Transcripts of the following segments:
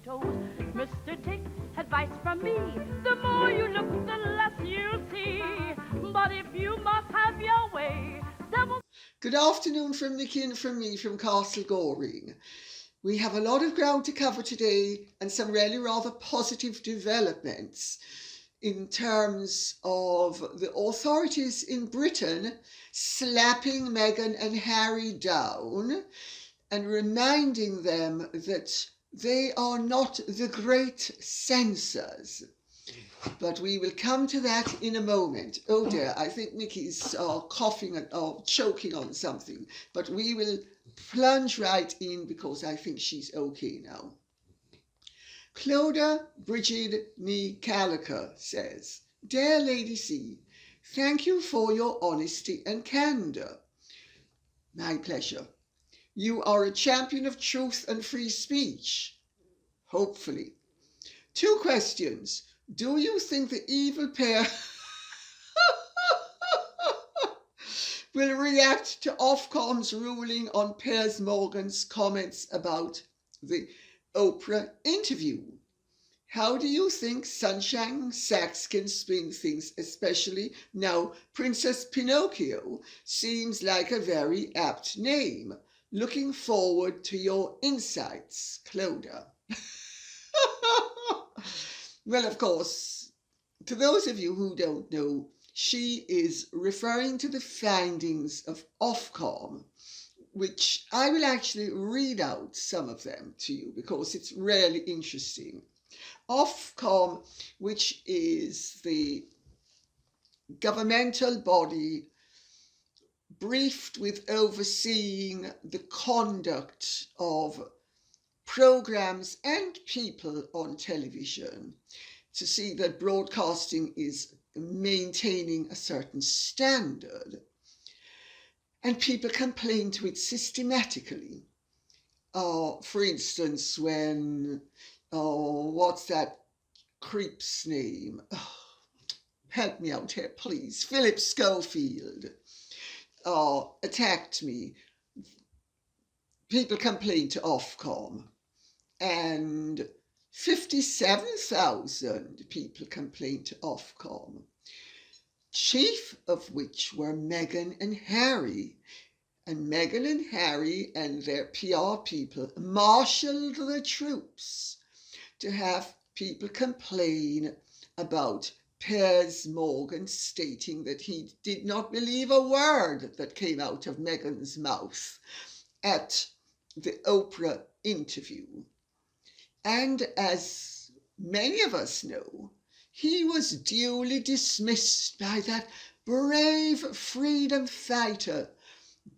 potatoes. Mr. Take advice from me. The more you look, the less you'll see. But if you must have your way, devil... Good afternoon from Nikki and from me from Castle Goring. We have a lot of ground to cover today and some really rather positive developments in terms of the authorities in Britain slapping Meghan and Harry down and reminding them that they are not the great censors. But we will come to that in a moment. Oh dear, I think Nikki's coughing or choking on something. But we will plunge right in because I think she's okay now. Clodagh Bridget Ní Calica says, Dear Lady C, thank you for your honesty and candour. My pleasure. You are a champion of truth and free speech. Hopefully. 2 questions. Do you think the evil pair will react to Ofcom's ruling on Piers Morgan's comments about the Oprah interview? How do you think Sunshine Sachs can spin things, especially now Princess Pinocchio seems like a very apt name? Looking forward to your insights, Clodagh. Well, of course, to those of you who don't know, she is referring to the findings of Ofcom, which I will actually read out some of them to you because it's really interesting. Ofcom, which is the governmental body briefed with overseeing the conduct of programs and people on television to see that broadcasting is maintaining a certain standard. And people complain to it systematically. For instance, when, what's that creep's name? Help me out here, please. Philip Schofield attacked me. People complained to Ofcom, and 57,000 people complained to Ofcom, chief of which were Meghan and Harry. And Meghan and Harry and their PR people marshalled the troops to have people complain about Piers Morgan stating that he did not believe a word that came out of Meghan's mouth at the Oprah interview. And as many of us know, he was duly dismissed by that brave freedom fighter,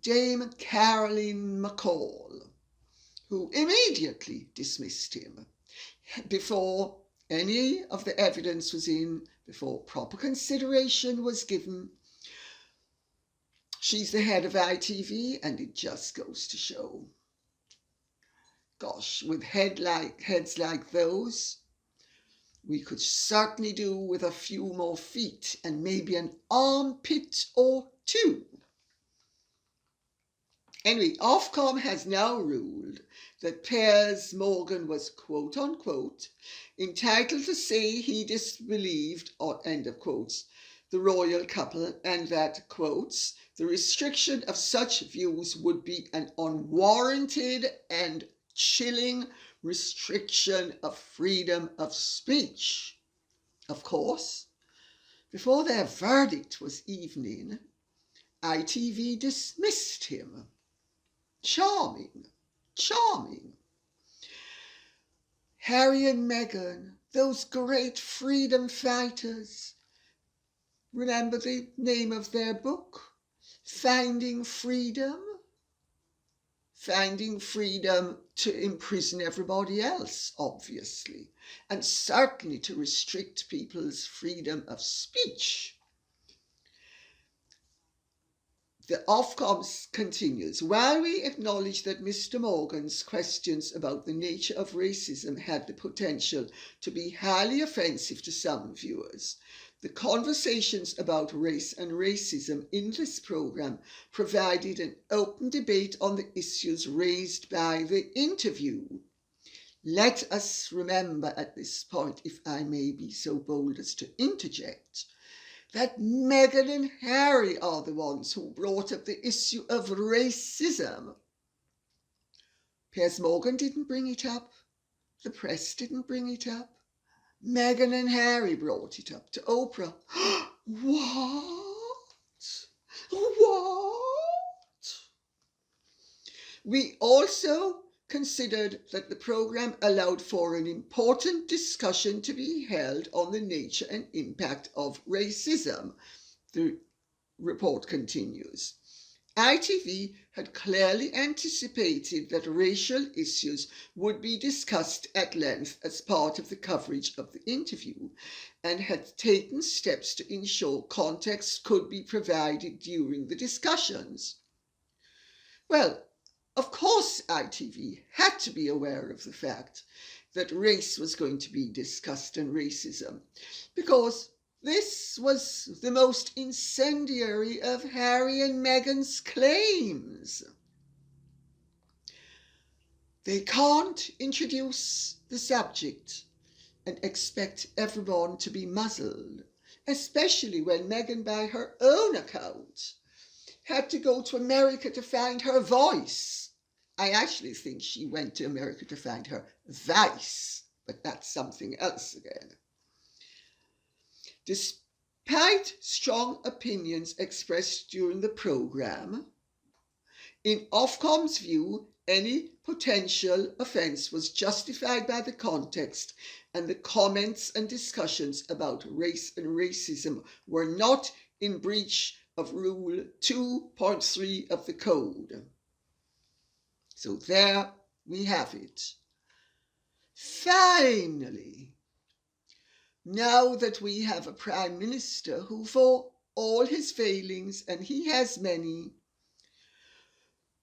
Dame Caroline McCall, who immediately dismissed him before any of the evidence was in, before proper consideration was given. She's the head of ITV, and it just goes to show. Gosh, with heads like those, we could certainly do with a few more feet and maybe an armpit or 2. Anyway, Ofcom has now ruled that Piers Morgan was, quote unquote, entitled to say he disbelieved, end of quotes, the royal couple, and that, quotes, the restriction of such views would be an unwarranted and chilling restriction of freedom of speech. Of course, before their verdict was even in, ITV dismissed him. Charming, charming. Harry and Meghan, those great freedom fighters. Remember the name of their book? Finding Freedom? Finding freedom to imprison everybody else, obviously, and certainly to restrict people's freedom of speech. The Ofcom continues, while we acknowledge that Mr. Morgan's questions about the nature of racism had the potential to be highly offensive to some viewers, the conversations about race and racism in this programme provided an open debate on the issues raised by the interview. Let us remember at this point, if I may be so bold as to interject, that Meghan and Harry are the ones who brought up the issue of racism. Piers Morgan didn't bring it up. The press didn't bring it up. Meghan and Harry brought it up to Oprah. What? What? We also considered that the programme allowed for an important discussion to be held on the nature and impact of racism. The report continues. ITV had clearly anticipated that racial issues would be discussed at length as part of the coverage of the interview and had taken steps to ensure context could be provided during the discussions. Well, of course ITV had to be aware of the fact that race was going to be discussed and racism, because this was the most incendiary of Harry and Meghan's claims. They can't introduce the subject and expect everyone to be muzzled, especially when Meghan, by her own account, had to go to America to find her voice. I actually think she went to America to find her vice, but that's something else again. Despite strong opinions expressed during the programme, in Ofcom's view, any potential offence was justified by the context, and the comments and discussions about race and racism were not in breach of Rule 2.3 of the Code. So there we have it. Finally, now that we have a Prime Minister who, for all his failings, and he has many,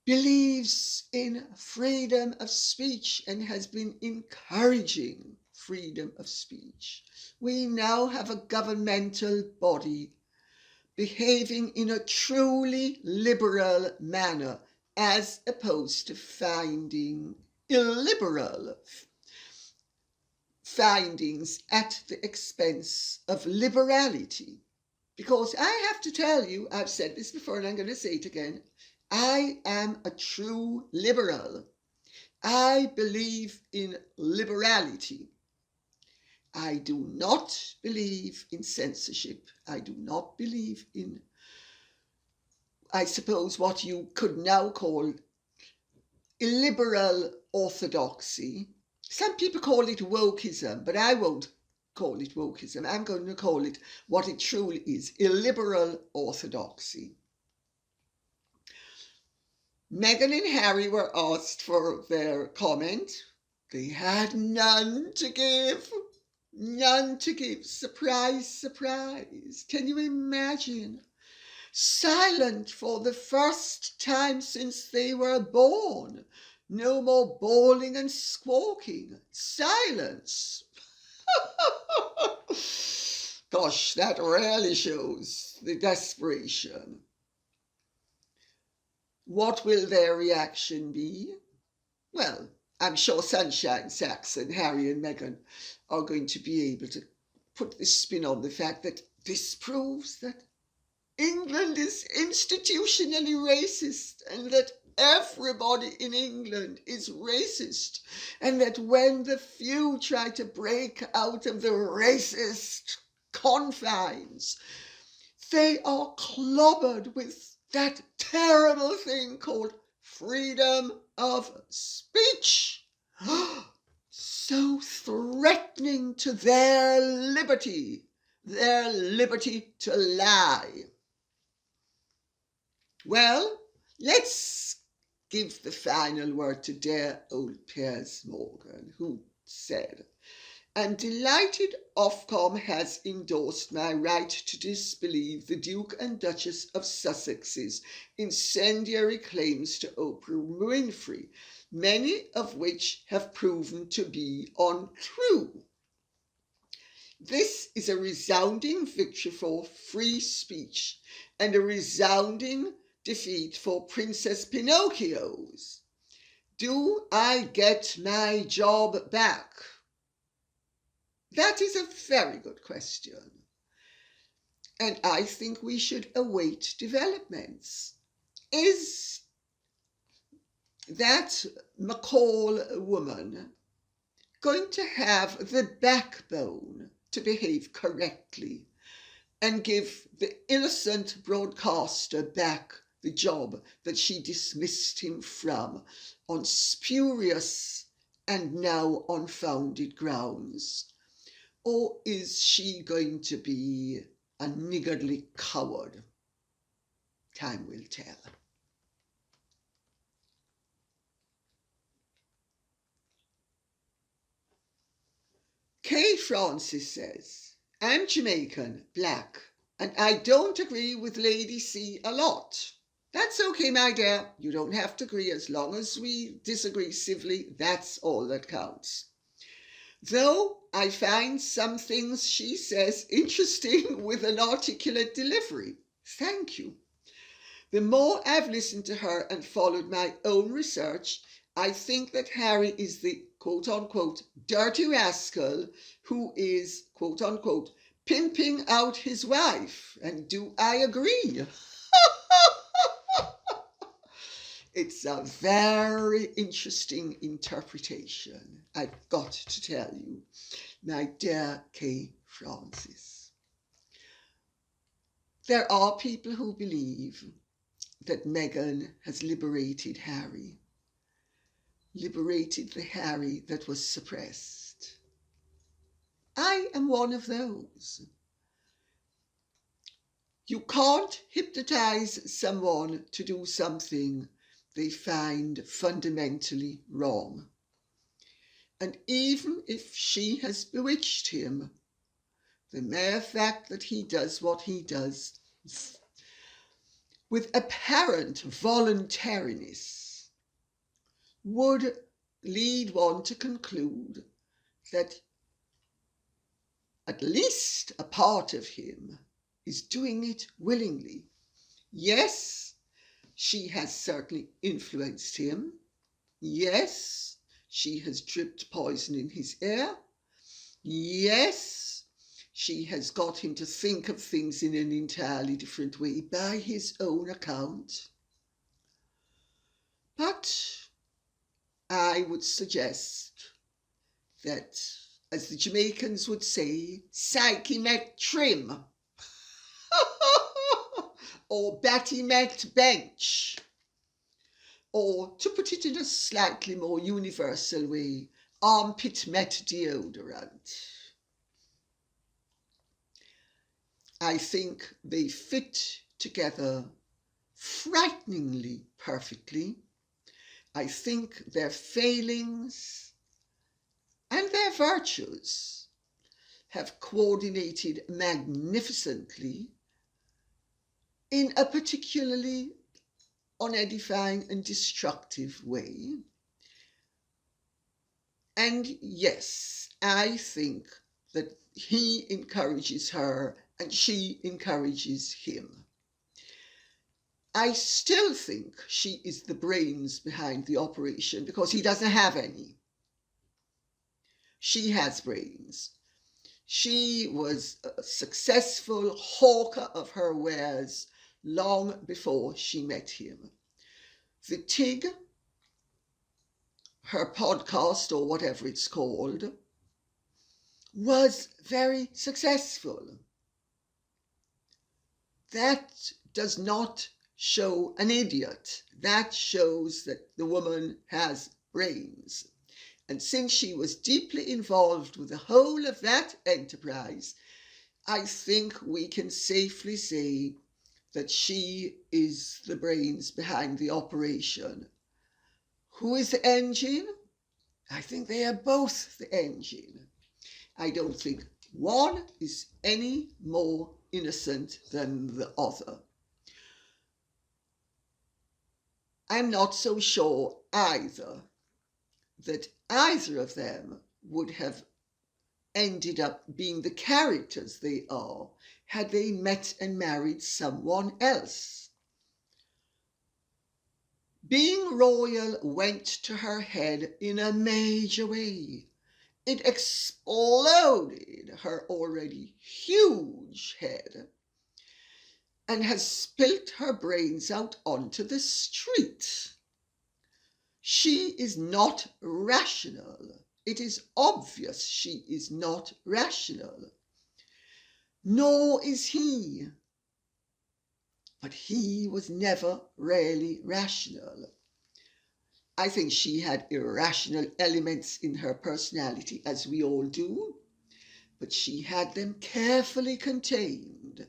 believes in freedom of speech and has been encouraging freedom of speech, we now have a governmental body behaving in a truly liberal manner, as opposed to finding illiberal findings at the expense of liberality. Because I have to tell you, I've said this before and I'm going to say it again, I am a true liberal. I believe in liberality. I do not believe in censorship. I do not believe in, I suppose, what you could now call illiberal orthodoxy. Some people call it wokeism, but I won't call it wokeism. I'm going to call it what it truly is, illiberal orthodoxy. Meghan and Harry were asked for their comment. They had none to give. None to give. Surprise, surprise. Can you imagine? Silent for the first time since they were born. No more bawling and squawking. Silence. Gosh, that really shows the desperation. What will their reaction be? Well, I'm sure Sunshine Saxon, Harry and Meghan are going to be able to put the spin on the fact that this proves that England is institutionally racist and that everybody in England is racist, and that when the few try to break out of the racist confines, they are clobbered with that terrible thing called freedom of speech, so threatening to their liberty to lie. Well, let's give the final word to dear old Piers Morgan, who said, "I'm delighted Ofcom has endorsed my right to disbelieve the Duke and Duchess of Sussex's incendiary claims to Oprah Winfrey, many of which have proven to be untrue. This is a resounding victory for free speech and a resounding defeat for Princess Pinocchio's. Do I get my job back? That is a very good question. And I think we should await developments. Is that McCall woman going to have the backbone to behave correctly and give the innocent broadcaster back the job that she dismissed him from on spurious and now unfounded grounds? Or is she going to be a niggardly coward? Time will tell. Kay Francis says, I'm Jamaican, black, and I don't agree with Lady C a lot. That's okay, my dear. You don't have to agree. As long as we disagree civilly, that's all that counts. Though I find some things she says interesting with an articulate delivery. Thank you. The more I've listened to her and followed my own research, I think that Harry is the quote-unquote dirty rascal who is quote-unquote pimping out his wife. And do I agree? It's a very interesting interpretation, I've got to tell you, my dear Kay Francis. There are people who believe that Meghan has liberated Harry, liberated the Harry that was suppressed. I am one of those. You can't hypnotize someone to do something they find fundamentally wrong. And even if she has bewitched him, the mere fact that he does what he does with apparent voluntariness would lead one to conclude that at least a part of him is doing it willingly. Yes, she has certainly influenced him. Yes, she has dripped poison in his ear. Yes, she has got him to think of things in an entirely different way by his own account. But I would suggest that, as the Jamaicans would say, psyche met trim. Or Batty met bench. Or, to put it in a slightly more universal way, armpit met deodorant. I think they fit together frighteningly perfectly. I think their failings and their virtues have coordinated magnificently in a particularly unedifying and destructive way. And yes, I think that he encourages her and she encourages him. I still think she is the brains behind the operation because he doesn't have any. She has brains. She was a successful hawker of her wares long before she met him. The TIG, her podcast or whatever it's called, was very successful. That does not show an idiot. That shows that the woman has brains. And since she was deeply involved with the whole of that enterprise, I think we can safely say that she is the brains behind the operation. Who is the engine? I think they are both the engine. I don't think one is any more innocent than the other. I'm not so sure either that either of them would have ended up being the characters they are had they met and married someone else. Being royal went to her head in a major way. It exploded her already huge head and has spilt her brains out onto the street. She is not rational. It is obvious she is not rational. Nor is he. But he was never really rational. I think she had irrational elements in her personality, as we all do, but she had them carefully contained.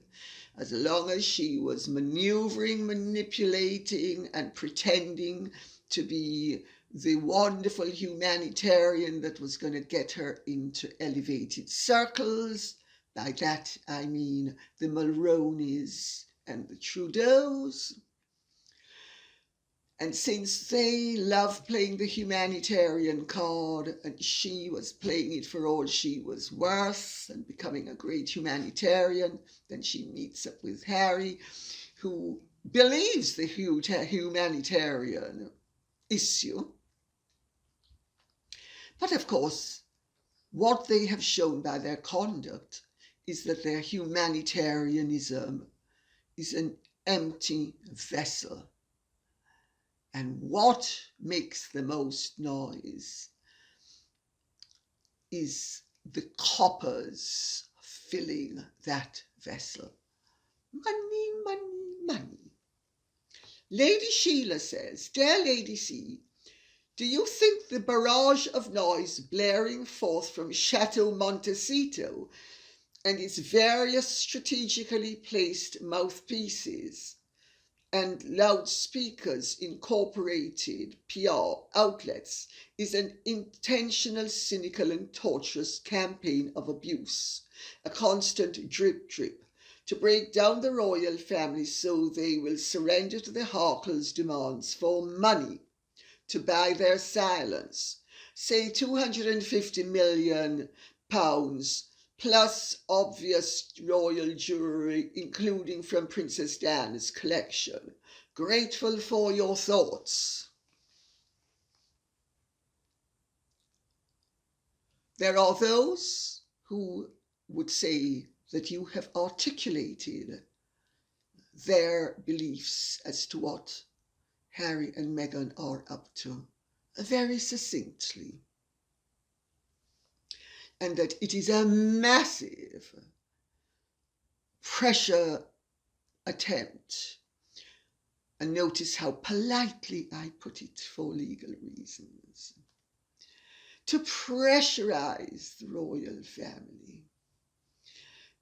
As long as she was maneuvering, manipulating, and pretending to be the wonderful humanitarian that was going to get her into elevated circles. By that I mean the Mulroneys and the Trudeaus. And since they love playing the humanitarian card, and she was playing it for all she was worth and becoming a great humanitarian, then she meets up with Harry, who believes the humanitarian issue. But of course, what they have shown by their conduct is that their humanitarianism is an empty vessel. And what makes the most noise is the coppers filling that vessel. Money, money, money. Lady Sheila says, "Dear Lady C, do you think the barrage of noise blaring forth from Chateau Montecito and its various strategically placed mouthpieces and loudspeakers incorporated PR outlets is an intentional, cynical and torturous campaign of abuse, a constant drip to break down the royal family so they will surrender to the Harkles' demands for money to buy their silence, say £250 million plus obvious royal jewellery, including from Princess Diana's collection. Grateful for your thoughts." There are those who would say that you have articulated their beliefs as to what Harry and Meghan are up to very succinctly, and that it is a massive pressure attempt. And notice how politely I put it, for legal reasons, to pressurize the royal family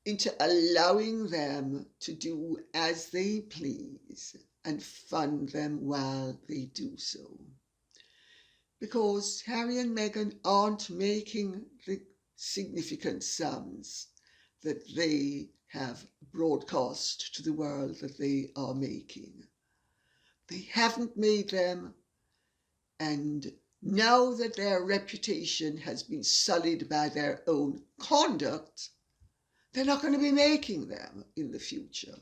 into allowing them to do as they please and fund them while they do so. Because Harry and Meghan aren't making the significant sums that they have broadcast to the world that they are making. They haven't made them, and now that their reputation has been sullied by their own conduct, they're not going to be making them in the future.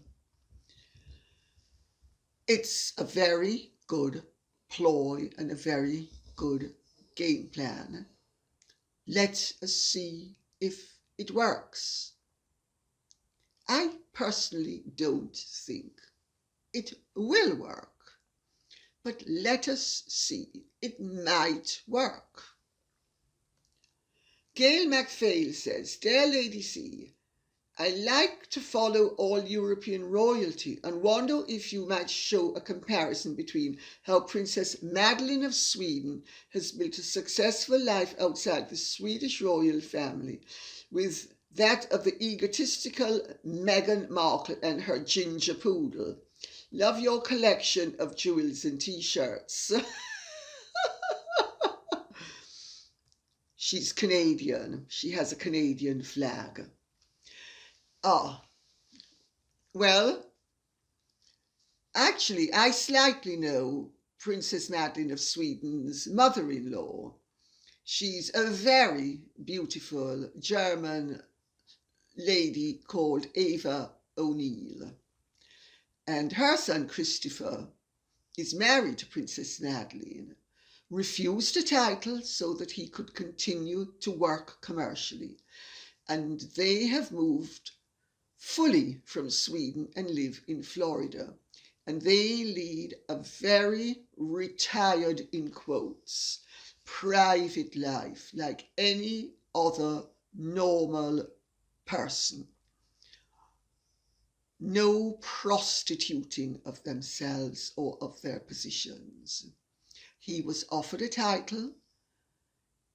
It's a very good ploy and a very good game plan. Let us see if it works. I personally don't think it will work, but let us see. It might work. Gail MacPhail says, "Dear Lady C, I like to follow all European royalty and wonder if you might show a comparison between how Princess Madeleine of Sweden has built a successful life outside the Swedish royal family with that of the egotistical Meghan Markle and her ginger poodle. Love your collection of jewels and t-shirts." She's Canadian. She has a Canadian flag. Well, actually, I slightly know Princess Madeleine of Sweden's mother-in-law. She's a very beautiful German lady called Eva O'Neill. And her son, Christopher, is married to Princess Madeleine, refused a title so that he could continue to work commercially, and they have moved fully from Sweden and live in Florida. And they lead a very retired, in quotes, private life like any other normal person. No prostituting of themselves or of their positions. He was offered a title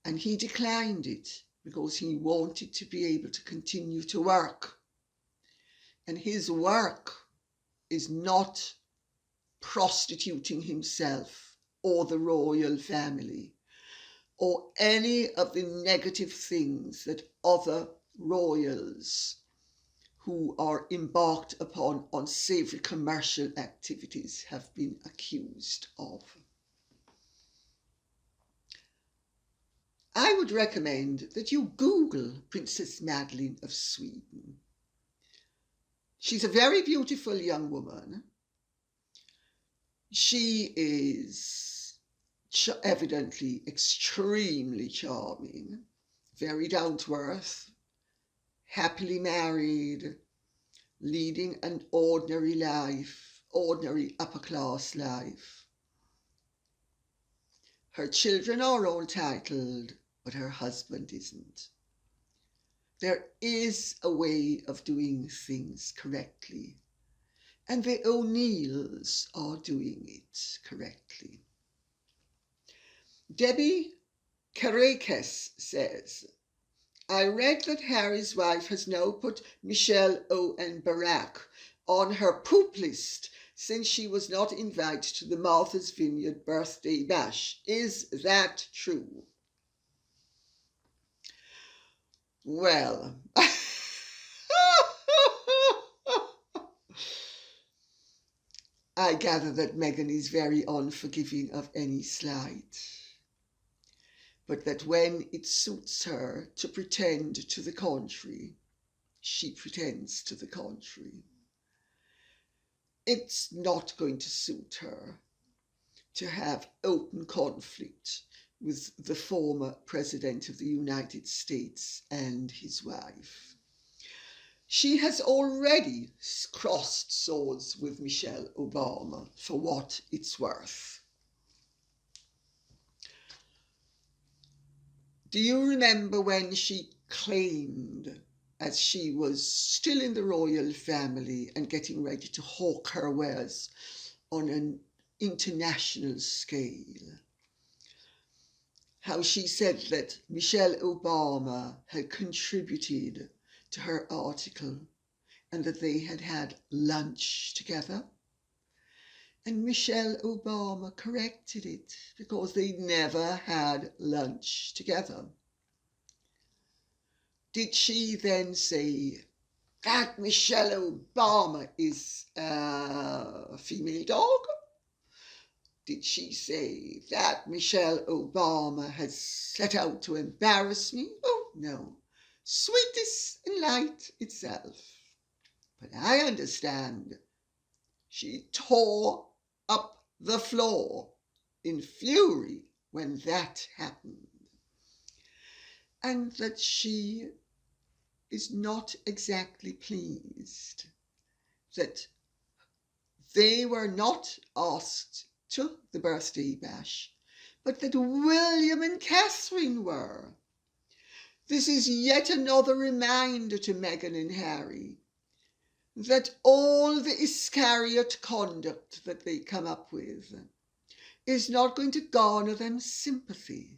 and he declined it because he wanted to be able to continue to work. And his work is not prostituting himself or the royal family or any of the negative things that other royals who are embarked upon unsavory commercial activities have been accused of. I would recommend that you Google Princess Madeleine of Sweden. She's a very beautiful young woman. She is evidently extremely charming, very down to earth, happily married, leading an ordinary life, ordinary upper class life. Her children are all titled, but her husband isn't. There is a way of doing things correctly, and the O'Neills are doing it correctly. Debbie Caracas says, I read that Harry's wife has now put Michelle Owen Barack on her poop list since she was not invited to the Martha's Vineyard birthday bash. Is that true? Well, I gather that Meghan is very unforgiving of any slight, but that when it suits her to pretend to the contrary, she pretends to the contrary. It's not going to suit her to have open conflict with the former President of the United States and his wife. She has already crossed swords with Michelle Obama, for what it's worth. Do you remember when she claimed, as she was still in the royal family and getting ready to hawk her wares on an international scale, how she said that Michelle Obama had contributed to her article and that they had had lunch together? And Michelle Obama corrected it because they never had lunch together. Did she then say that Michelle Obama is a female dog? Did she say that Michelle Obama has set out to embarrass me? Oh, no. Sweetness and light itself. But I understand she tore up the floor in fury when that happened, and that she is not exactly pleased that they were not asked to the birthday bash, but that William and Catherine were. This is yet another reminder to Meghan and Harry that all the Iscariot conduct that they come up with is not going to garner them sympathy,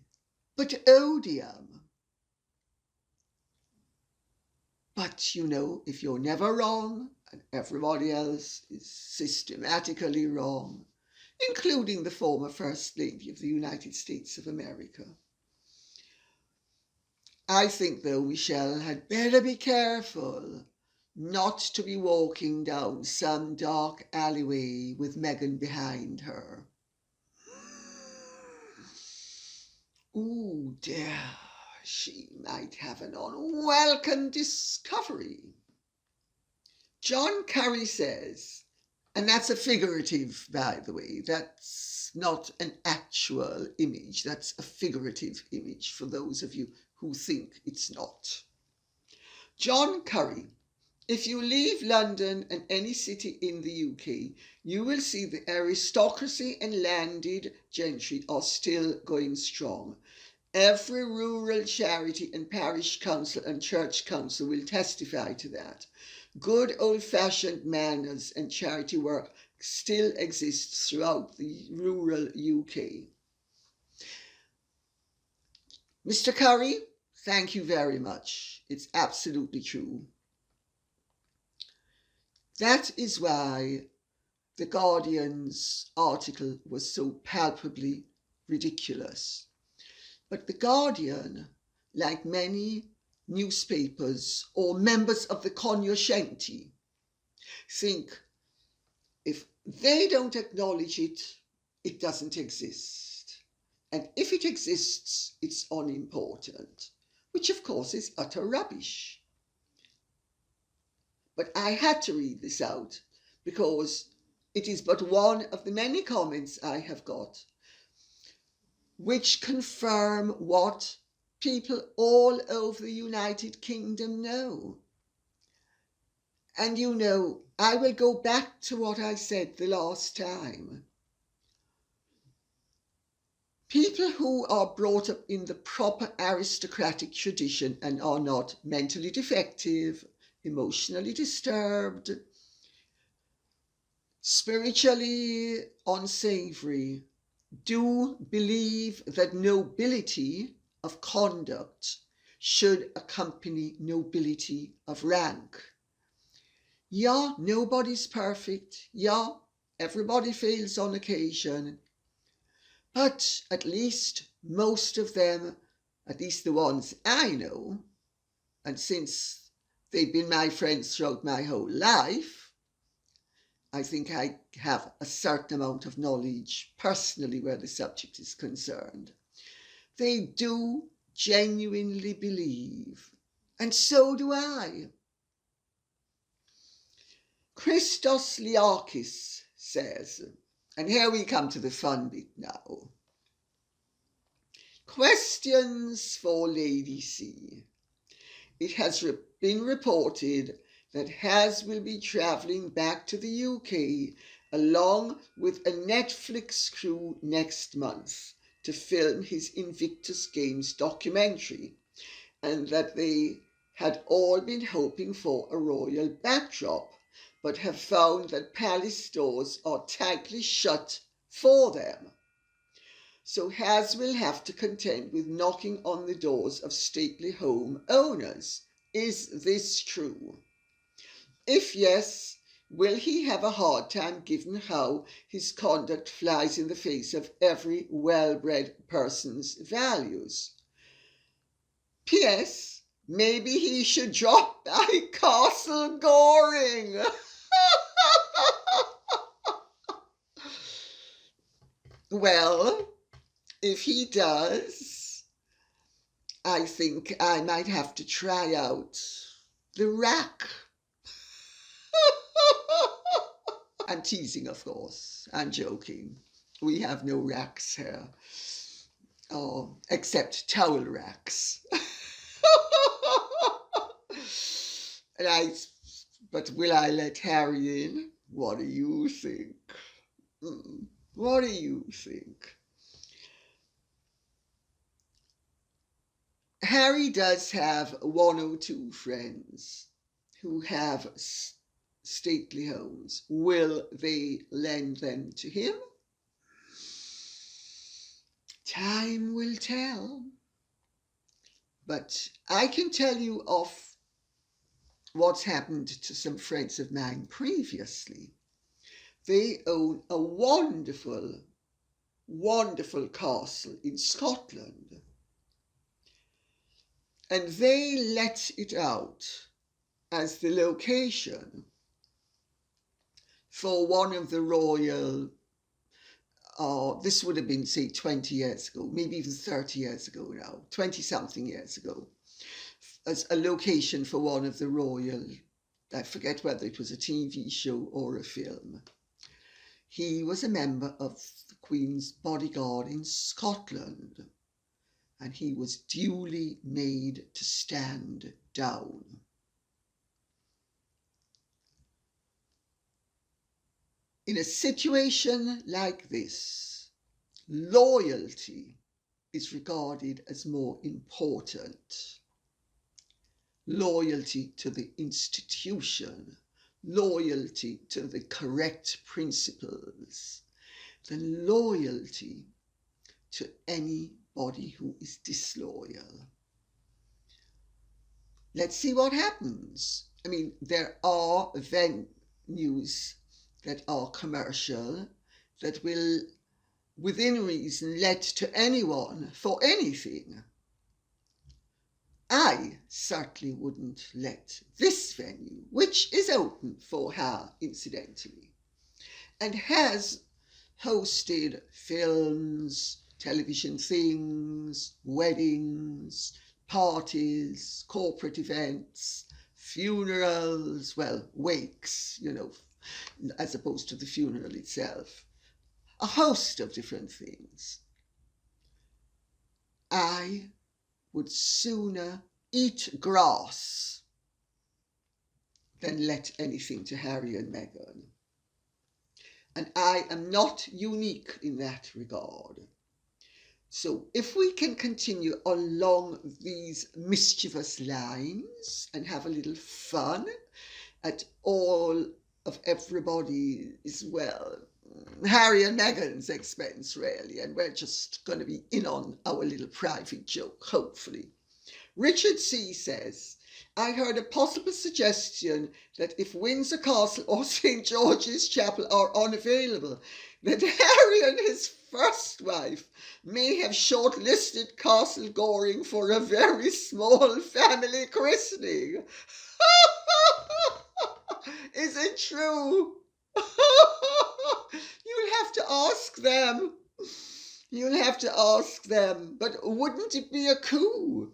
but odium. But, you know, if you're never wrong and everybody else is systematically wrong, including the former First Lady of the United States of America, I think, though, Michelle had better be careful not to be walking down some dark alleyway with Meghan behind her. Ooh, dear, she might have an unwelcome discovery. John Curry says, And that's a figurative, by the way. That's not an actual image. That's a figurative image for those of you who think it's not. John Curry. If you leave London and any city in the UK, you will see the aristocracy and landed gentry are still going strong. Every rural charity and parish council and church council will testify to that. Good old-fashioned manners and charity work still exists throughout the rural UK. Mr. Curry, thank you very much. It's absolutely true. That is why the Guardian's article was so palpably ridiculous. But the Guardian, like many newspapers or members of the cognoscenti, think if they don't acknowledge it, it doesn't exist. And if it exists, it's unimportant, which of course is utter rubbish. But I had to read this out because it is but one of the many comments I have got which confirm what people all over the United Kingdom know. And you know, I will go back to what I said the last time. People who are brought up in the proper aristocratic tradition and are not mentally defective, emotionally disturbed, spiritually unsavory, do believe that nobility of conduct should accompany nobility of rank. Yeah, nobody's perfect. Yeah, everybody fails on occasion. But at least most of them, at least the ones I know, and since they've been my friends throughout my whole life, I think I have a certain amount of knowledge personally where the subject is concerned. They do genuinely believe, and so do I. Christos Liakis says, and here we come to the fun bit now. Questions for Lady C. It has been reported that Has will be travelling back to the UK along with a Netflix crew next month to film his Invictus Games documentary, and that they had all been hoping for a royal backdrop, but have found that palace doors are tightly shut for them. So Has will have to contend with knocking on the doors of stately home owners. Is this true? If yes, will he have a hard time given how his conduct flies in the face of every well-bred person's values? P.S. Maybe he should drop by Castle Goring. Well, if he does, I think I might have to try out the rack. I'm teasing, of course. I'm joking. We have no racks here. Oh, except towel racks. But will I let Harry in? What do you think? What do you think? Harry does have one or two friends who have stately homes. Will they lend them to him? Time will tell. But I can tell you of what's happened to some friends of mine previously. They own a wonderful, wonderful castle in Scotland. And they let it out as the location for one of the royal, this would have been, say, 20 years ago, maybe even 30 years ago now, 20-something years ago, as a location for one of the royal, I forget whether it was a TV show or a film. He was a member of the Queen's bodyguard in Scotland, and he was duly made to stand down. In a situation like this, loyalty is regarded as more important. Loyalty to the institution, loyalty to the correct principles, than loyalty to anybody who is disloyal. Let's see what happens. I mean, there are venues that are commercial that will, within reason, let to anyone for anything. I certainly wouldn't let this venue, which is open for her incidentally, and has hosted films, television things, weddings, parties, corporate events, funerals, well, wakes, as opposed to the funeral itself, a host of different things. I would sooner eat grass than let anything to Harry and Meghan. And I am not unique in that regard. So if we can continue along these mischievous lines and have a little fun at all of everybody's, well, Harry and Meghan's expense, really, and we're just going to be in on our little private joke, hopefully. Richard C. says, I heard a possible suggestion that if Windsor Castle or St. George's Chapel are unavailable, that Harry and his first wife may have shortlisted Castle Goring for a very small family christening. Is it true? You'll have to ask them. You'll have to ask them. But wouldn't it be a coup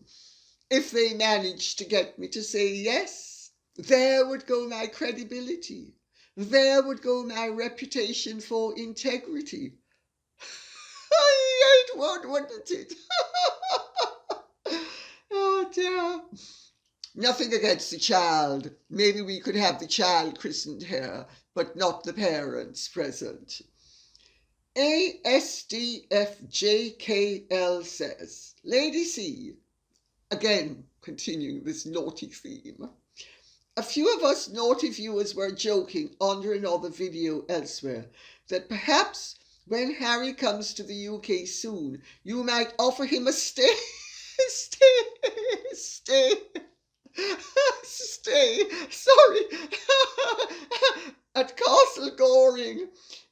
if they managed to get me to say yes? There would go my credibility. There would go my reputation for integrity. It would, wouldn't it? Oh dear. Nothing against the child. Maybe we could have the child christened here, but not the parents present. ASDFJKL says, Lady C, again continuing this naughty theme, a few of us naughty viewers were joking under another video elsewhere that perhaps when Harry comes to the UK soon, you might offer him a stay at Castle Goring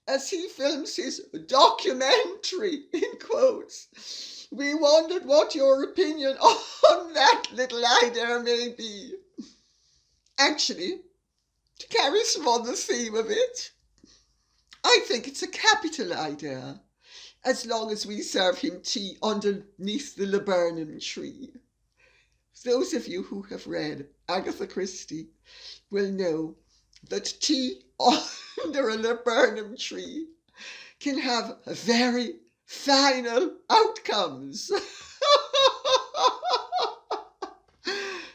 as he films his documentary, in quotes. We wondered what your opinion on that little idea may be. Actually, to carry some on the theme of it, I think it's a capital idea, as long as we serve him tea underneath the laburnum tree. Those of you who have read Agatha Christie will know that tea under a laburnum tree can have very final outcomes.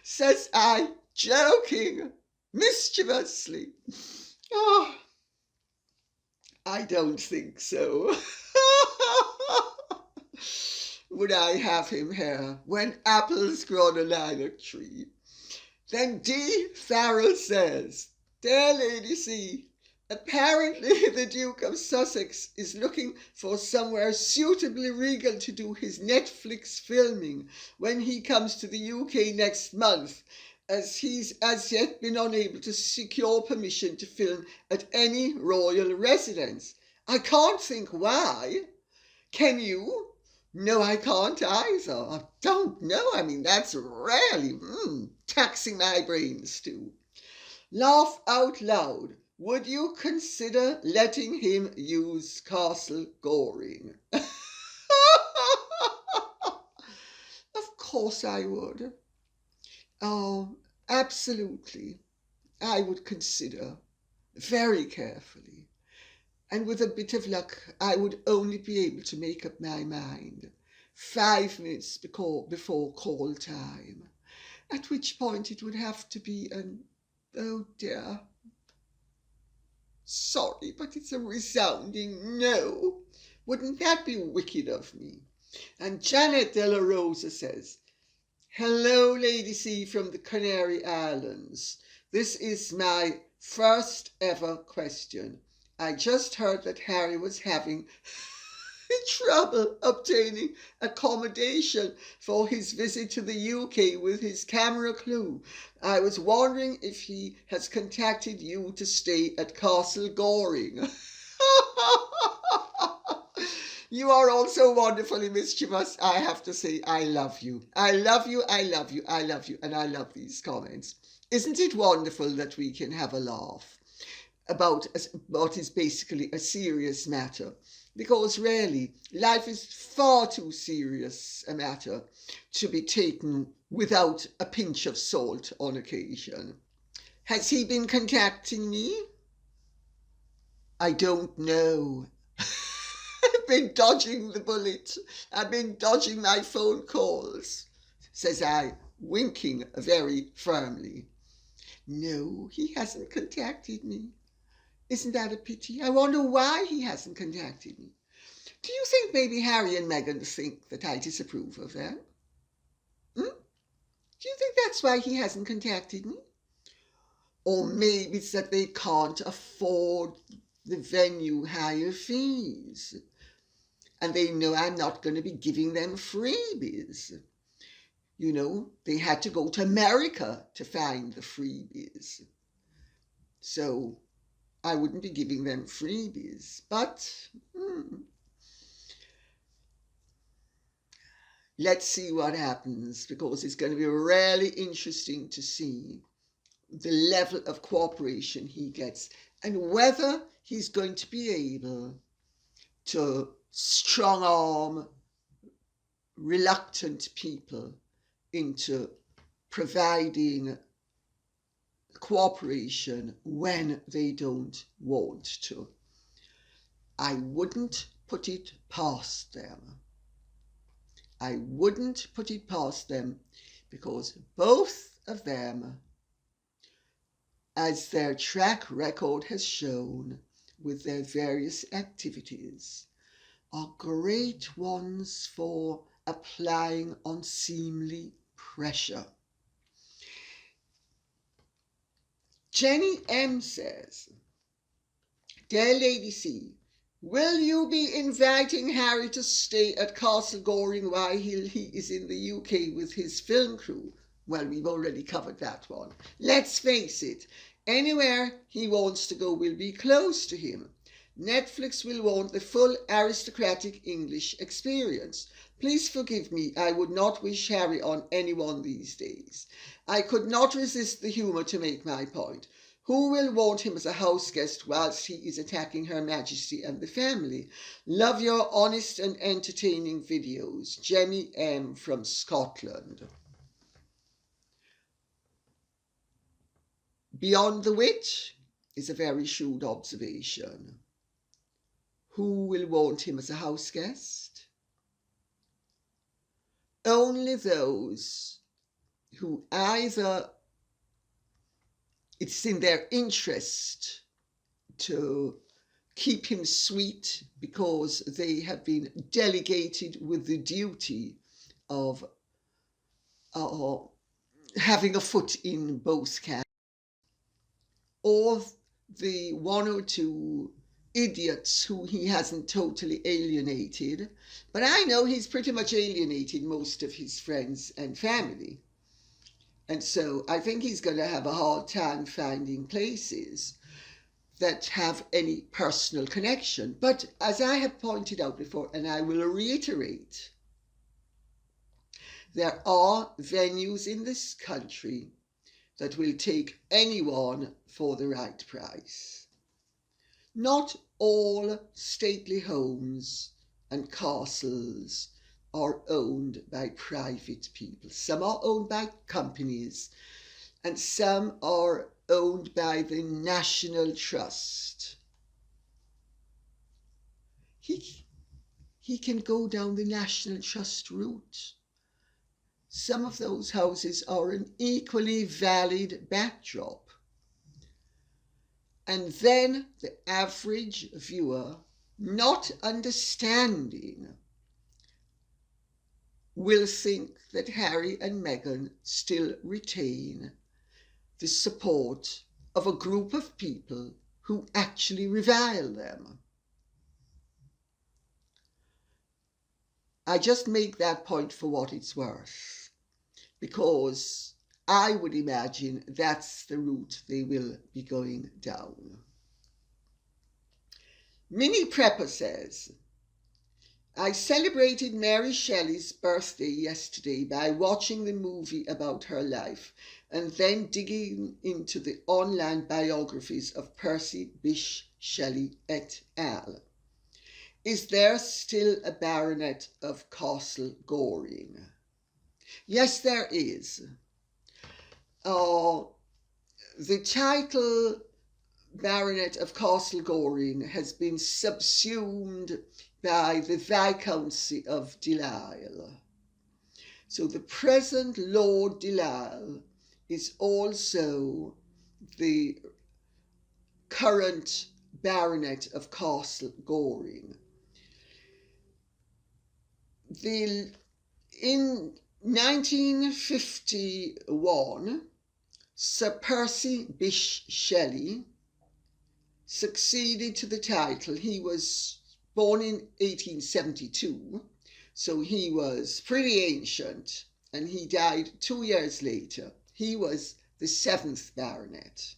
Says I, joking mischievously. Oh, I don't think so. Would I have him here when apples grow on a lilac tree? Then D. Farrell says, Dear Lady C, apparently the Duke of Sussex is looking for somewhere suitably regal to do his Netflix filming when he comes to the UK next month, as he's as yet been unable to secure permission to film at any royal residence. I can't think why. Can you? No, I can't either. I don't know. I mean, that's really taxing my brains too. Laugh out loud. Would you consider letting him use Castle Goring? Of course I would. Oh, absolutely. I would consider very carefully. and with a bit of luck, I would only be able to make up my mind 5 minutes before call time, at which point it would have to be oh dear, sorry, but it's a resounding no. Wouldn't that be wicked of me? And Janet De La Rosa says, hello, Lady C from the Canary Islands. This is my first ever question. I just heard that Harry was having trouble obtaining accommodation for his visit to the UK with his camera crew. I was wondering if he has contacted you to stay at Castle Goring. You are also wonderfully mischievous. I have to say, I love you. I love you, I love you, I love you, and I love these comments. Isn't it wonderful that we can have a laugh about what is basically a serious matter? Because really, life is far too serious a matter to be taken without a pinch of salt on occasion. Has he been contacting me? I don't know. I've been dodging the bullet. I've been dodging my phone calls, says I, winking very firmly. No, he hasn't contacted me. Isn't that a pity? I wonder why he hasn't contacted me. Do you think maybe Harry and Meghan think that I disapprove of them? Do you think that's why he hasn't contacted me? Or maybe it's that they can't afford the venue hire fees, and they know I'm not going to be giving them freebies. You know, they had to go to America to find the freebies. So I wouldn't be giving them freebies, but let's see what happens, because it's going to be really interesting to see the level of cooperation he gets and whether he's going to be able to strong-arm reluctant people into providing cooperation when they don't want to. I wouldn't put it past them. I wouldn't put it past them, because both of them, as their track record has shown with their various activities, are great ones for applying unseemly pressure. Jenny M says, dear Lady C, will you be inviting Harry to stay at Castle Goring while he is in the UK with his film crew? Well, we've already covered that one. Let's face it, anywhere he wants to go will be close to him. Netflix will want the full aristocratic English experience. Please forgive me, I would not wish Harry on anyone these days. I could not resist the humour to make my point. Who will want him as a house guest whilst he is attacking Her Majesty and the family? Love your honest and entertaining videos. Jenny M from Scotland. Beyond the wit is a very shrewd observation. Who will want him as a house guest? Only those who either it's in their interest to keep him sweet because they have been delegated with the duty of having a foot in both camps, or the one or two idiots who he hasn't totally alienated, but I know he's pretty much alienated most of his friends and family. And so I think he's going to have a hard time finding places that have any personal connection. But as I have pointed out before, and I will reiterate, there are venues in this country that will take anyone for the right price. Not all stately homes and castles are owned by private people. Some are owned by companies, and some are owned by the National Trust. he can go down the National Trust route. Some of those houses are an equally valid backdrop. And then the average viewer, not understanding, will think that Harry and Meghan still retain the support of a group of people who actually revile them. I just make that point for what it's worth, because I would imagine that's the route they will be going down. Minnie Prepper says, I celebrated Mary Shelley's birthday yesterday by watching the movie about her life and then digging into the online biographies of Percy Bysshe Shelley et al. Is there still a Baronet of Castle Goring? Yes, there is. The title Baronet of Castle Goring has been subsumed by the Viscountcy of Delisle. So the present Lord Delisle is also the current Baronet of Castle Goring. In 1951, Sir Percy Bysshe Shelley succeeded to the title. He was born in 1872, so he was pretty ancient, and he died 2 years later. He was the 7th Baronet.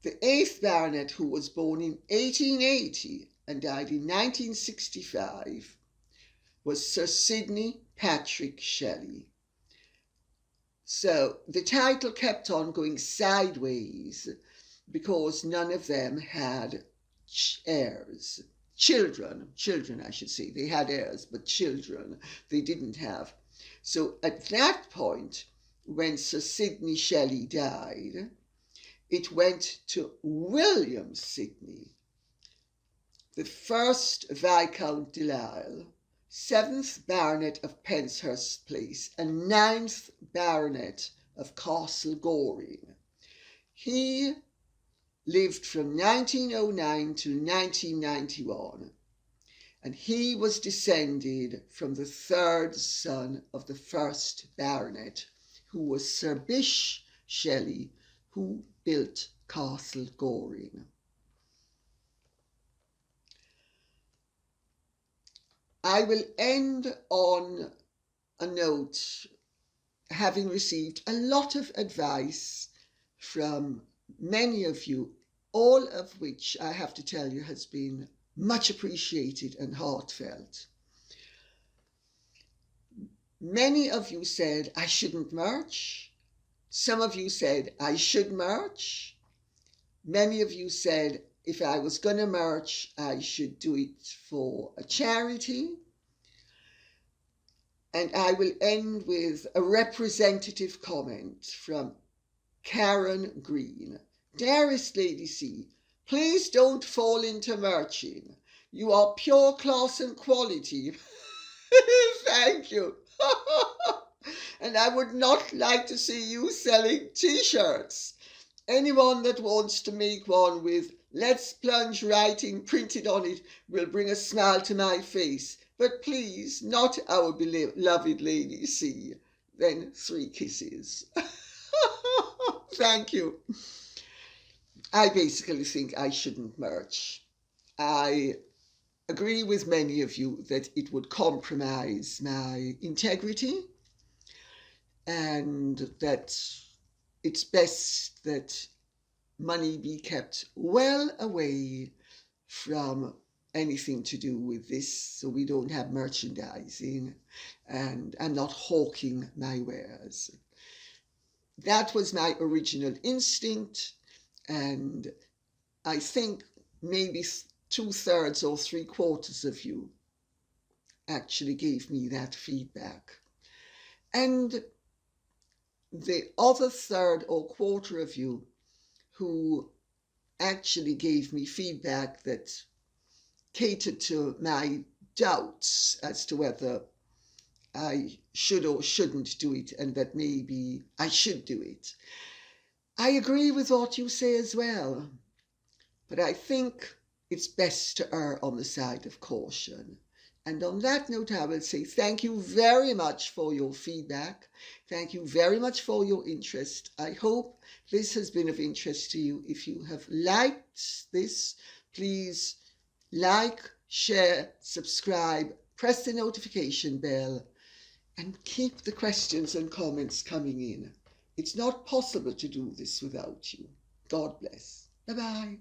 The 8th Baronet, who was born in 1880 and died in 1965, was Sir Sidney Patrick Shelley. So the title kept on going sideways because none of them had heirs. Children, I should say. They had heirs, but children they didn't have. So at that point, when Sir Sidney Shelley died, it went to William Sidney, the 1st Viscount Delisle, 7th Baronet of Penshurst Place, and 9th Baronet of Castle Goring. He lived from 1909 to 1991, and he was descended from the 3rd son of the 1st Baronet, who was Sir Bysshe Shelley, who built Castle Goring. I will end on a note, having received a lot of advice from many of you, all of which I have to tell you has been much appreciated and heartfelt. Many of you said I shouldn't march. Some of you said I should march. Many of you said if I was going to march, I should do it for a charity. And I will end with a representative comment from Karen Green. Dearest Lady C, please don't fall into marching. You are pure class and quality. Thank you. And I would not like to see you selling t-shirts. Anyone that wants to make one with "Let's Plunge" writing printed on it will bring a smile to my face. But please, not our beloved Lady C. Then 3 kisses. Thank you. I basically think I shouldn't march. I agree with many of you that it would compromise my integrity and that it's best that money be kept well away from anything to do with this, so we don't have merchandising, and I'm not hawking my wares. That was my original instinct, and I think maybe 2/3 or 3/4 of you actually gave me that feedback. And the other 1/3 or 1/4 of you who actually gave me feedback that catered to my doubts as to whether I should or shouldn't do it, and that maybe I should do it. I agree with what you say as well, but I think it's best to err on the side of caution. And on that note, I will say thank you very much for your feedback. Thank you very much for your interest. I hope this has been of interest to you. If you have liked this, please like, share, subscribe, press the notification bell, and keep the questions and comments coming in. It's not possible to do this without you. God bless. Bye-bye.